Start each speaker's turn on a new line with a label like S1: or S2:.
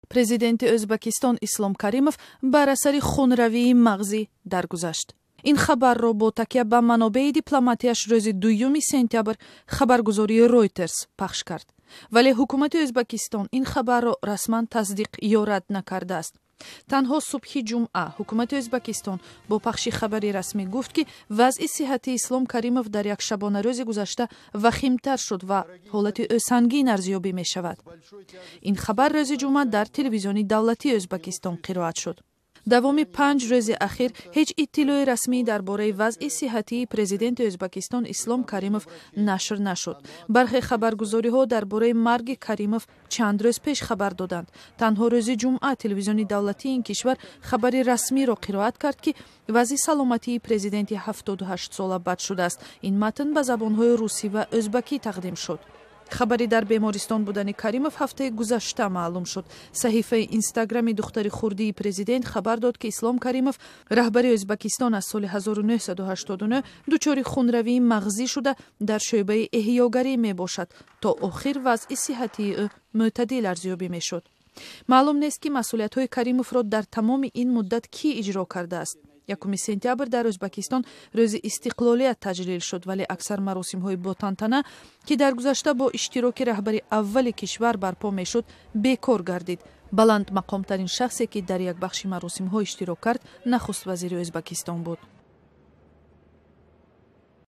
S1: президенти Ӯзбекистон Ислом Каримов бар асари хунравии мағзӣ даргузашт. ин хабарро бо такя ба манобеи дипломатияш рӯзи 2 сентябр хабаргузории Reuters пахш кард. вале ҳукумати Ӯзбекистон ин хабарро расман тасдиқ ё рад накардааст. танҳо субҳи ҷумъа ҳукумати Ӯзбекистон бо пахши хабари расмӣ гуфт ки вазъи сиҳати Ислом Каримов дар якшабонарӯзи гузашта вахимтар шуд ва ҳолати ӯ сангин арзёбӣ мешавад. ин хабар рӯзи ҷумъа дар телевизиони давлатии Ӯзбекистон қироат шуд. давоми 5 рӯзи ахир ҳеҷ иттилои расмӣ дар бораи вазъи сиҳатии президенти Ӯзбекистон Ислом Каримов нашр нашуд. бархе хабаргузориҳо дар бораи марги Каримов чанд рӯз пеш хабар доданд. танҳо рӯзи ҷумъа телевизиони давлатии ин кишвар хабари расмиро қироат кард ки вазъи саломатии президенти 78 сола бад шудааст. ин матн ба забонҳои русӣ ва ӯзбакӣ тақдим шуд. хабари дар бемористон будани Каримов ҳафтаи гузашта маълум шуд. саҳифаи инстаграми духтари хурдии президент хабар дод ки Ислом Каримов раҳбари Ӯзбекистон аз соли 1989 дучори хунравии мағзӣ шуда дар шӯъбаи эҳёгарӣ мебошад то охир вазъи сиҳатии ӯ мӯътадил арзёбӣ мешуд. маълум нест ки масъулиятҳои Каримовро дар тамоми ин муддат кӣ иҷро кардааст. 1 сентябр дар Ӯзбекистон рӯзи истиқлолият таҷлил шуд, вале аксар маросимҳои ботантана ки дар гузашта бо иштироки раҳбари аввали кишвар барпо мешуд бекор гардид. баландмақомтарин шахсе ки дар як бахши маросимҳо иштирок кард нахуст вазири Ӯзбекистон буд.